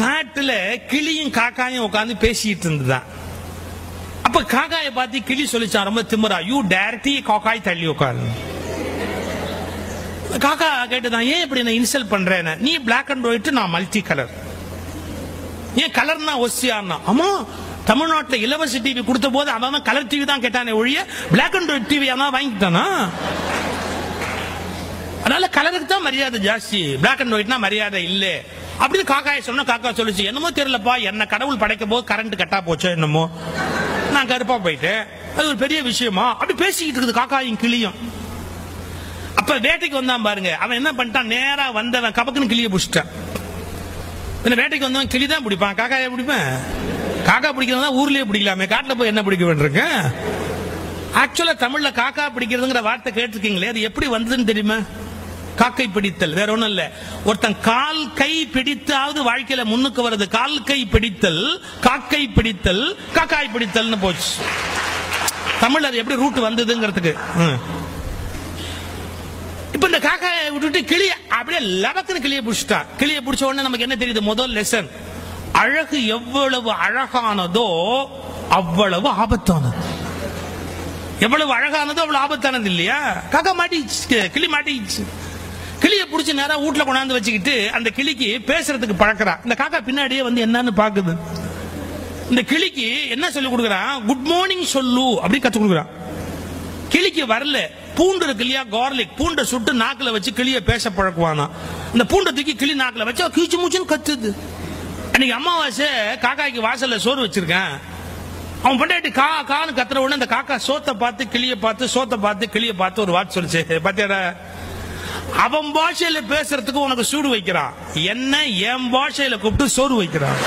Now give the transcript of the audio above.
காட்டுல கிளியும் காக்காயும் உட்காந்து பேசிட்டு இருந்துதான். அப்ப காக்காயை பார்த்து கிளி சொல்லிச்சான் ரொம்ப திமிரா, யூ டைரக்ட்லி காக்காய் தள்ளி உட்காரு. காக்கா கேட்டுதான், ஏன் இப்படி நான் இன்சல்ட் பண்றேன், நீ பிளாக் அண்ட் ஒயிட் நான் மல்டி கலர், ஏன் கலர்னா ஒசியான்னா. ஆமா, தமிழ்நாட்டில் இலவச டிவி கொடுத்த போது அவன் கலர் டிவி தான் கேட்டானே ஒழிய பிளாக் அண்ட் ஒயிட் டிவி அவன் வாங்கிட்டானா. அதனால கலருக்கு தான் மரியாதை ஜாஸ்தி, பிளாக் அண்ட் ஒயிட்னா மரியாதை இல்லை அப்படின்னு காக்காயை சொன்னா. காக்கா சொல்லிச்சு, என்னமோ தெரியலப்பா, என்ன கடவுள் படைக்கும் போது கரண்ட் கட்டா போச்சோ என்னமோ, நான் கருப்பா போயிட்டேன், அது ஒரு பெரிய விஷயமா அப்படி பேசிக்கிட்டு இருக்குது காக்காயும் கிளியும். அப்ப வேட்டைக்கு வந்தான் பாருங்க, அவன் என்ன பண்ணிட்டான், நேரா வந்தவன் கபக்குன்னு கிளியை பிடிச்சிட்டான். வேட்டைக்கு வந்தவன் கிளி தான் பிடிப்பான், காக்காயை பிடிப்பேன். காக்கா பிடிக்கிறதா ஊர்லயே பிடிக்கலாமே, காட்டுல போய் என்ன பிடிக்க வேண்டியிருக்கேன். ஆக்சுவலா தமிழ்ல காக்கா பிடிக்கிறதுங்கிற வார்த்தை கேட்டிருக்கீங்களே, அது எப்படி வந்ததுன்னு தெரியுமா? காக்கை பிடித்தல், வேற ஒண்ணும் இல்ல. ஒருத்தன் கால் கை பிடித்தாவது வாழ்க்கையில முன்னுக்கு வருது. கால் கை பிடித்தல், காக்கை பிடித்தல், காக்காய் பிடித்தல்னு போச்சு. தமிழ் அது எப்படி ரூட் வந்ததுங்கிறதுக்கு. இப்ப இந்த காக்காயை விட்டுட்டு கிளிய அப்படியே லபக்குன்னு கிளியை பிடிச்சிட்டா. கிளியை பிடிச்ச உடனே நமக்கு என்ன தெரியுது? முதல் லெசன், அழகு எவ்வளவு அழகானதோ அவ்வளவு ஆபத்தானது. எவ்வளவு அழகானதோ அவ்வளவு ஆபத்தானது இல்லையா? காக்கா மாட்டிச்சு, கிளி மாட்டிச்சு. கிளியை பிடிச்சி நேரம் வீட்டுல கொண்டாந்து வச்சுக்கிட்டு அந்த கிளிக்கு பேசுறதுக்கு பழக்கிறா. இந்த காக்கா பின்னாடியே வந்து என்னன்னு பாக்குது. இந்த கிளிக்கு என்ன சொல்லி கொடுக்குறான்? குட் மார்னிங் சொல்லு அப்படி கத்து கொடுக்குறான். கிளிக்கு வரல. பூண்டு இருக்கு இல்லையா, கார்லிக், பூண்டை சுட்டு நாக்குல வச்சு கிளிய பேச பழக்குவானா. இந்த பூண்டை தூக்கி கிளி நாக்குல வச்சு கீச்சு மூச்சுன்னு கத்துது. அன்னைக்கு அமாவாசை காக்காய்க்கு வாசல்ல சோறு வச்சிருக்கேன். அவன் பொண்டாட்டி கா கான்னு கத்துற உடனே அந்த காக்கா சோத்தை பார்த்து கிளிய பார்த்து, சோத்தை பார்த்து கிளிய பார்த்து ஒரு வார்த்தை சொல்லிச்சு. பாத்தியாடா, அவன் பாஷையில பேசுறதுக்கு உனக்கு சூடு வைக்கிறான், என்ன என் பாஷையில கூப்பிட்டு சோறு வைக்கிறான்.